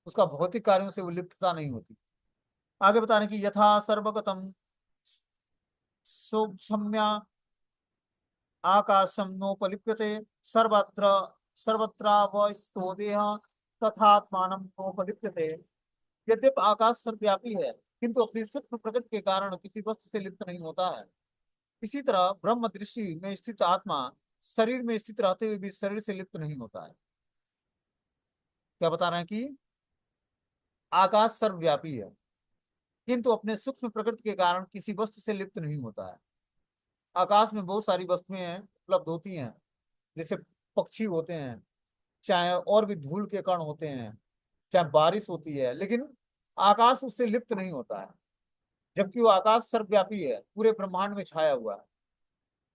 उसका भौतिक कार्यों से वो लिप्तता नहीं होती। आगे बता रहे हैं कि यथा सर्वगतम सौक्ष्म्या आकाशम नोपलिप्यते सर्वत्र सर्वत्रावस्थो देह तथात्मानं नोपलिप्यते। यद्यप आकाश सर्वव्यापी है किंतु अपनी सूक्ष्म प्रकृति के कारण किसी वस्तु से लिप्त नहीं होता है। इसी तरह ब्रह्म दृष्टि में स्थित आत्मा शरीर में स्थित रहते हुए भी शरीर से लिप्त नहीं होता है। क्या बता रहे हैं कि आकाश सर्वव्यापी है किंतु अपने सूक्ष्म प्रकृति के कारण किसी वस्तु से लिप्त नहीं होता है। आकाश में बहुत सारी वस्तुएं उपलब्ध होती हैं, जैसे पक्षी होते हैं, चाहे और भी धूल के कण होते हैं, चाहे बारिश होती है, लेकिन आकाश उससे लिप्त नहीं होता है, जबकि वो आकाश सर्वव्यापी है, पूरे ब्रह्मांड में छाया हुआ है,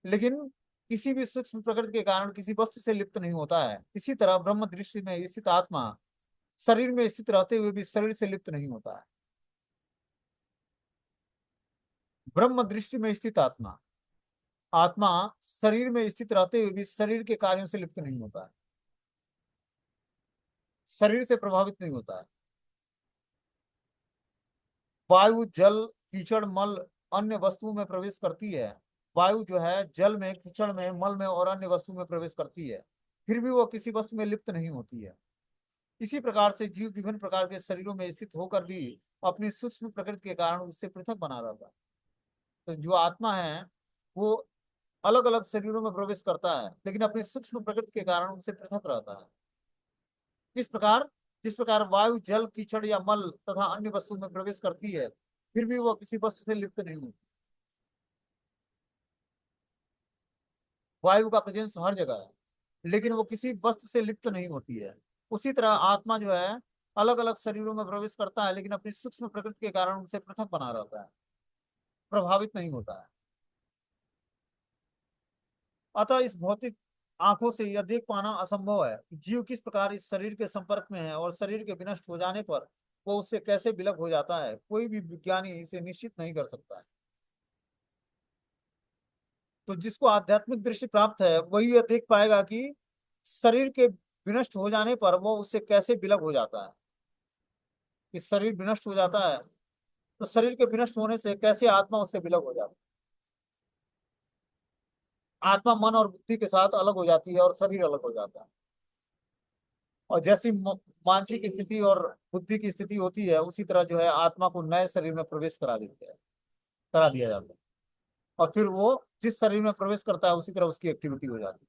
लेकिन किसी भी सूक्ष्म प्रकृति के कारण किसी वस्तु से लिप्त नहीं होता है। इसी तरह ब्रह्म दृष्टि में स्थित आत्मा शरीर में स्थित रहते हुए भी शरीर से लिप्त नहीं होता है। ब्रह्म दृष्टि में स्थित आत्मा आत्मा शरीर में स्थित रहते हुए भी शरीर के कार्यों से लिप्त नहीं होता है, शरीर से प्रभावित नहीं होता है। वायु जल कीचड़ मल अन्य वस्तुओं में प्रवेश करती है। वायु जो है जल में, कीचड़ में, मल में और अन्य वस्तु में प्रवेश करती है, फिर भी वो किसी वस्तु में लिप्त नहीं होती है। इसी प्रकार से जीव विभिन्न प्रकार के शरीरों में स्थित होकर भी अपनी सूक्ष्म प्रकृति के कारण उससे पृथक बना रहता है। तो जो आत्मा है वो अलग अलग शरीरों में प्रवेश करता है, लेकिन अपनी सूक्ष्म प्रकृति के कारण उससे पृथक रहता है। जिस प्रकार वायु जल कीचड़ या मल तथा अन्य वस्तु में प्रवेश करती है, फिर भी वह किसी वस्तु से लिप्त नहीं होती। वायु का प्रेजेंस हर जगह है, लेकिन वो किसी वस्तु से लिप्त नहीं होती है। उसी तरह आत्मा जो है अलग अलग शरीरों में प्रवेश करता है, लेकिन अपनी सूक्ष्म प्रकृति के कारण उनसे पृथक बना रहता है, प्रभावित नहीं होता है। अतः इस भौतिक आंखों से यह देख पाना असंभव है कि जीव किस प्रकार इस शरीर के संपर्क में है और शरीर के विनष्ट हो जाने पर वो उससे कैसे विलग हो जाता है। कोई भी विज्ञानी इसे निश्चित नहीं कर सकता है। तो जिसको आध्यात्मिक दृष्टि प्राप्त है वही यह देख पाएगा कि शरीर के विनष्ट हो जाने पर वो उससे कैसे विलग हो जाता है। कि शरीर विनष्ट हो जाता है तो शरीर के विनष्ट होने से कैसे आत्मा उससे विलग हो जाती है। आत्मा मन और बुद्धि के साथ अलग हो जाती है और शरीर अलग हो जाता है। और जैसी मानसिक स्थिति और बुद्धि की स्थिति होती है उसी तरह जो है आत्मा को नए शरीर में प्रवेश करा देते हैं, करा दिया जाता है। और फिर वो जिस शरीर में प्रवेश करता है उसी तरह उसकी एक्टिविटी हो जाती है।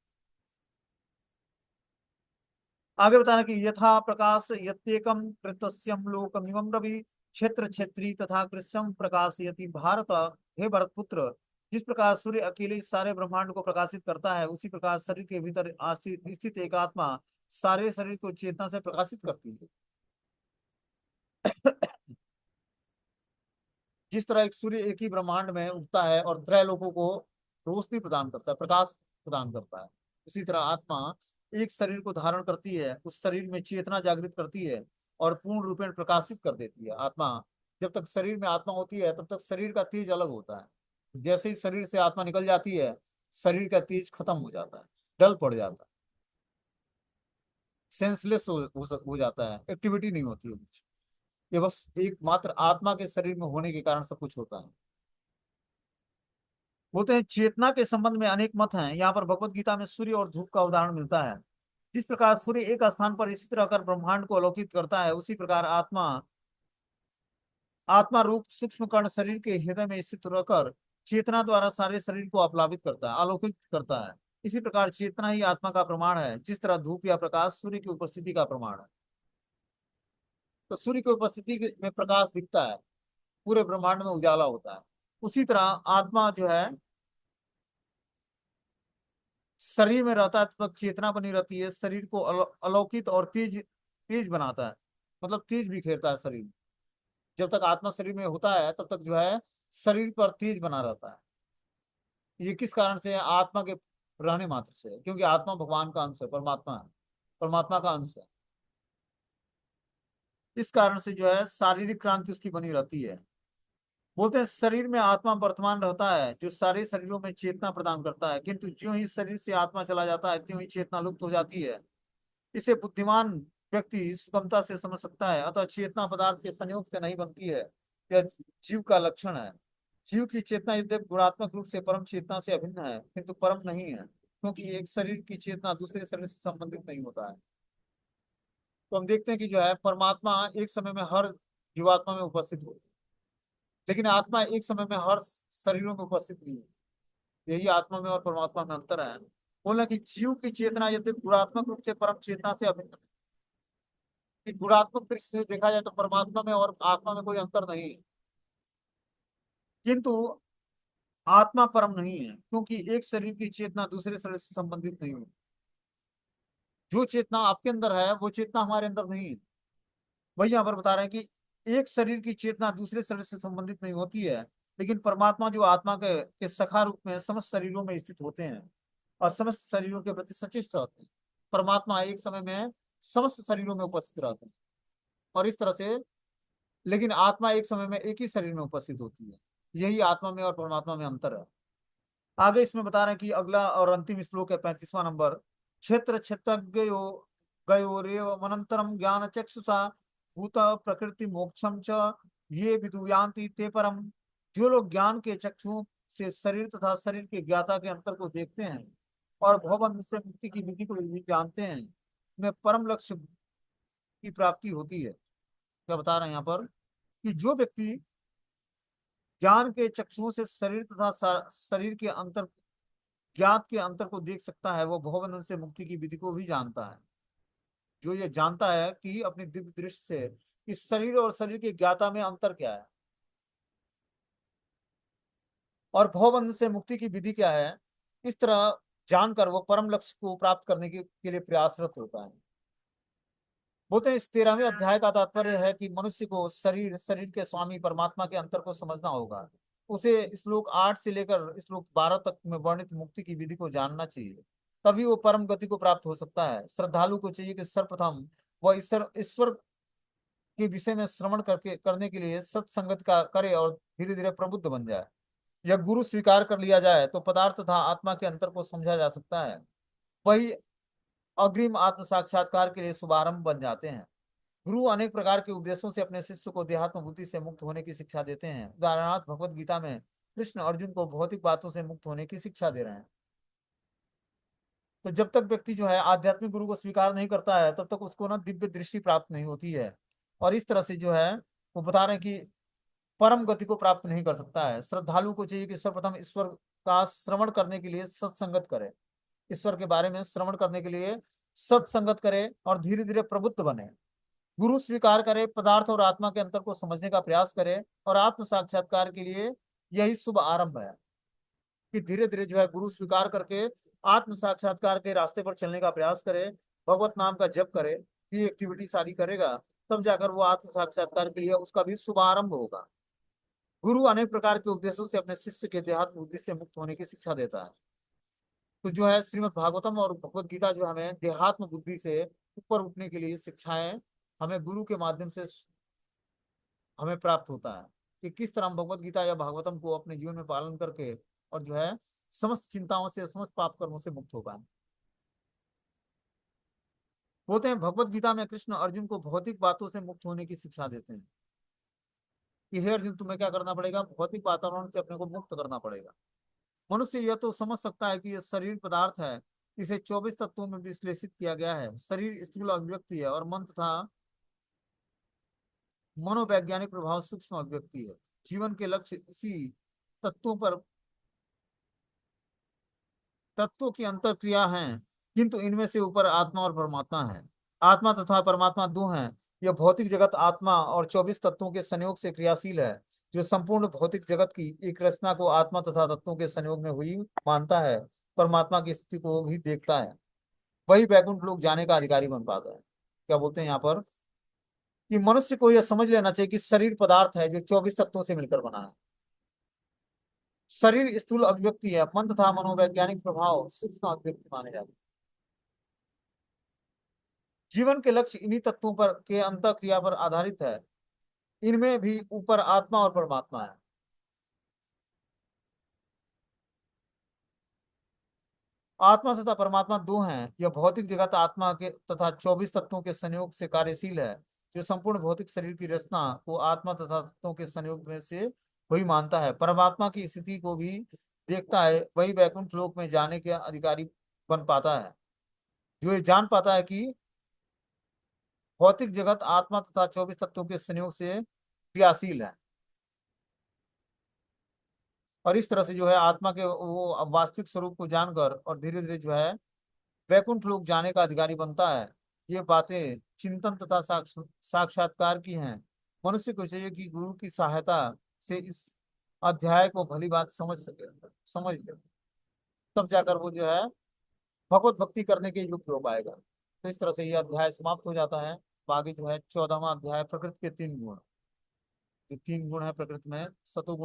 आगे बताना कि यथा प्रकाश यत्येकम कृतस्यम लोकमिमं रवि क्षेत्र क्षेत्री तथा कृष्यम प्रकाशयति भारत। हे भरत पुत्र, जिस प्रकार सूर्य अकेले इस सारे ब्रह्मांड को प्रकाशित करता है उसी प्रकार शरीर के भीतर स्थित एक आत्मा सारे शरीर को चेतना से प्रकाशित करती है। जिस तरह एक सूर्य एक ही ब्रह्मांड में उगता है और त्रैलोकों को रोशनी प्रदान करता है, प्रकाश प्रदान करता है, उसी तरह आत्मा एक शरीर को धारण करती है, उस शरीर में चेतना जागृत करती है और पूर्ण रूपेण प्रकाशित कर देती है। आत्मा जब तक शरीर में आत्मा होती है तब तक शरीर का तेज अलग होता है। जैसे ही शरीर से आत्मा निकल जाती है शरीर का तेज खत्म हो जाता है, डल पड़ जाता है, सेंसलेस हो जाता है, एक्टिविटी नहीं होती है कुछ। ये बस एकमात्र आत्मा के शरीर में होने के कारण सब कुछ होता है। बोलते हैं चेतना के संबंध में अनेक मत हैं। यहाँ पर भगवत गीता में सूर्य और धूप का उदाहरण मिलता है। जिस प्रकार सूर्य एक स्थान पर इसी तरह कर ब्रह्मांड को अलौकित करता है उसी प्रकार आत्मा आत्मा रूप सूक्ष्म कण शरीर के हृदय में स्थित रहकर चेतना द्वारा सारे शरीर को अपलावित करता है, अलौकित करता है। इसी प्रकार चेतना ही आत्मा का प्रमाण है, जिस तरह धूप या प्रकाश सूर्य की उपस्थिति का प्रमाण है। तो सूर्य की उपस्थिति में प्रकाश दिखता है, पूरे ब्रह्मांड में उजाला होता है। उसी तरह आत्मा जो है शरीर में रहता है तब तक चेतना बनी रहती है, शरीर को अलौकित और तेज तेज बनाता है, मतलब तेज बिखेरता है शरीर। जब तक आत्मा शरीर में होता है तब तक जो है शरीर पर तेज बना रहता है। ये किस कारण से है? आत्मा के रहने मात्र से है, क्योंकि आत्मा भगवान का अंश है, परमात्मा है, परमात्मा का अंश है। इस कारण से जो है शारीरिक क्रांति उसकी बनी रहती है। बोलते हैं शरीर में आत्मा वर्तमान रहता है जो सारे शरीरों में चेतना प्रदान करता है, किंतु ज्यों ही शरीर से आत्मा चला जाता है त्यों ही चेतना लुप्त हो जाती है। इसे बुद्धिमान व्यक्ति सुगमता से समझ सकता है। अतः चेतना पदार्थ के संयोग से नहीं बनती है, यह जीव का लक्षण है। जीव की चेतना यद्यपि गुणात्मक रूप से परम चेतना से अभिन्न है किंतु परम नहीं है, क्योंकि एक शरीर की चेतना दूसरे शरीर से संबंधित नहीं होता है। तो हम देखते हैं कि जो है परमात्मा एक समय में हर जीवात्मा में उपस्थित हो, लेकिन आत्मा एक समय में हर शरीरों में उपस्थित नहीं है। यही आत्मा में और परमात्मा में अंतर है। बोला कि जीव की चेतना यद्यपि गुणात्मक रूप से परम चेतना से अभिन्न है, कि गुणात्मक दृष्टि से देखा जाए तो परमात्मा में और आत्मा में कोई अंतर नहीं है, किंतु आत्मा परम नहीं है, क्योंकि एक शरीर की चेतना दूसरे शरीर से संबंधित नहीं होती। जो चेतना आपके अंदर है वो चेतना हमारे अंदर नहीं है। वही यहाँ पर बता रहे हैं कि एक शरीर की चेतना दूसरे शरीर से संबंधित नहीं होती है, लेकिन परमात्मा जो आत्मा के सखा रूप में समस्त शरीरों में स्थित होते हैं और समस्त शरीरों के प्रति सचेत रहते हैं। परमात्मा एक समय में समस्त शरीरों में उपस्थित रहते हैं और इस तरह से, लेकिन आत्मा एक समय में एक ही शरीर में उपस्थित होती है। यही आत्मा में और परमात्मा में अंतर है। आगे इसमें बता रहे हैं कि अगला और अंतिम श्लोक है 35वां नंबर। क्षेत्र क्षेत्रज्ञयो गयोरेव मनंतरम ज्ञान चक्षुषा भूत प्रकृति मोक्षम च ये विदुयान्ति ते परम। जो लोग ज्ञान के चक्षुओं से शरीर तथा शरीर के ज्ञाता के अंतर को देखते हैं और भवबंध से मुक्ति की विधि को भी जानते हैं, उन्हें परम लक्ष्य की प्राप्ति होती है। क्या बता रहे हैं यहाँ पर कि जो व्यक्ति ज्ञान के चक्षुओं से शरीर तथा शरीर के अंतर, ज्ञात के अंतर को देख सकता है, वो भवबंधन से मुक्ति की विधि को भी जानता है। जो ये जानता है कि अपनी दिव्य दृष्टि से इस शरीर और शरीर के ज्ञाता में अंतर क्या है और भवबंधन से मुक्ति की विधि क्या है, इस तरह जानकर वो परम लक्ष्य को प्राप्त करने के लिए प्रयासरत होता है। बोलते हैं इस 13वें अध्याय का तात्पर्य है कि मनुष्य को शरीर के स्वामी परमात्मा के अंतर को समझना होगा। उसे श्लोक 8 से लेकर श्लोक 12 तक में वर्णित मुक्ति की विधि को जानना चाहिए, तभी वो परम गति को प्राप्त हो सकता है। श्रद्धालु को चाहिए कि सर्वप्रथम वह ईश्वर के विषय में श्रवण करने के लिए सत्संगत का करे और धीरे धीरे प्रबुद्ध बन जाए। यह गुरु स्वीकार कर लिया जाए तो पदार्थ तथा आत्मा के अंतर को समझा जा सकता है। वही अग्रिम आत्म साक्षात्कार के लिए शुभारंभ बन जाते हैं। गुरु अनेक प्रकार के उपदेशों से अपने शिष्य को देहात्म बुद्धि से मुक्त होने की शिक्षा देते हैं। उदाहरणार्थ भगवत गीता में कृष्ण अर्जुन को भौतिक बातों से मुक्त होने की शिक्षा दे रहे हैं। तो जब तक व्यक्ति जो है आध्यात्मिक गुरु को स्वीकार नहीं करता है तब तक उसको ना दिव्य दृष्टि प्राप्त नहीं होती है, और इस तरह से जो है वो बता रहे हैं कि परम गति को प्राप्त नहीं कर सकता है। श्रद्धालु को चाहिए कि सर्वप्रथम ईश्वर का श्रवण करने के लिए सत्संगत करे, ईश्वर के बारे में श्रवण करने के लिए सत्संगत करे और धीरे धीरे प्रबुद्ध बने। गुरु स्वीकार करे, पदार्थ और आत्मा के अंतर को समझने का प्रयास करे, और आत्म साक्षात्कार के लिए यही शुभ आरंभ है कि धीरे धीरे जो है गुरु स्वीकार करके आत्म साक्षात्कार के रास्ते पर चलने का प्रयास करे, भगवत नाम का जप करे, ये एक्टिविटी सारी करेगा, तब जाकर वो आत्म साक्षात्कार के लिए उसका भी शुभारंभ होगा। गुरु अनेक प्रकार के उपदेशों से अपने शिष्य के देहात्म बुद्धि से मुक्त होने की शिक्षा देता है। तो जो है श्रीमद् भागवतम और भगवत गीता जो हमें देहात्म बुद्धि से ऊपर उठने के लिए शिक्षाएं हमें गुरु के माध्यम से हमें प्राप्त होता है कि किस तरह हम भगवत गीता या भागवतम को अपने जीवन में पालन करके और जो है समस्त चिंताओं से समस्त पाप कर्मों से मुक्त हो पाए। बोलते हैं भगवत गीता में कृष्ण अर्जुन को भौतिक बातों से मुक्त होने की शिक्षा देते हैं कि हे अर्जुन, तुम्हें क्या करना पड़ेगा, भौतिक वातावरण से अपने को मुक्त करना पड़ेगा। मनुष्य यह तो समझ सकता है कि यह शरीर पदार्थ है, इसे 24 तत्वों में विश्लेषित किया गया है। शरीर स्थूल अभिव्यक्ति है और मन तथा मनोवैज्ञानिक प्रभाव सूक्ष्म अभिव्यक्ति है। जीवन के लक्ष्य इसी तत्वों पर तत्वों की अंतर क्रिया है, किंतु इनमें से ऊपर आत्मा और परमात्मा है। आत्मा तथा परमात्मा दो हैं। यह भौतिक जगत आत्मा और 24 तत्वों के संयोग से क्रियाशील है। जो संपूर्ण भौतिक जगत की एक रचना को आत्मा तथा तत्वों के संयोग में हुई मानता है, परमात्मा की स्थिति को भी देखता है, वही वैकुंठ लोक जाने का अधिकारी बन पाता है। क्या बोलते हैं यहाँ पर कि मनुष्य को यह समझ लेना चाहिए कि शरीर पदार्थ है जो 24 तत्वों से मिलकर बना है। शरीर स्थूल अभिव्यक्ति है, मन तथा मनोवैज्ञानिक प्रभाव सूक्ष्म अभिव्यक्ति माने जाते हैं। जीवन के लक्ष्य इन्हीं तत्वों पर के अंतः क्रिया पर आधारित है। इनमें भी ऊपर आत्मा और परमात्मा है। आत्मा तथा परमात्मा दो हैं। यह भौतिक जगत आत्मा के तथा 24 तत्वों के संयोग से कार्यशील है। जो संपूर्ण भौतिक शरीर की रचना को आत्मा तथा तत्वों के संयोग में से वही मानता है, परमात्मा की स्थिति को भी देखता है, वही वैकुंठ लोक में जाने के अधिकारी बन पाता है। जो ये जान पाता है कि भौतिक जगत आत्मा तथा 24 तत्वों के संयोग से क्रियाशील है, और इस तरह से जो है आत्मा के वो वास्तविक स्वरूप को जानकर और धीरे धीरे जो है वैकुंठ लोक जाने का अधिकारी बनता है। ये बातें चिंतन तथा साक्षात्कार की हैं। मनुष्य को चाहिए कि गुरु की सहायता से इस अध्याय को भली बात समझ ले, तब जाकर वो जो है भगवत भक्ति करने के योग्य हो पाएगा। तो इस तरह से ये अध्याय समाप्त हो जाता है। बाकी जो है 14वां अध्याय प्रकृति के 3 गुण। जो 3 गुण है प्रकृति में, सतोगुण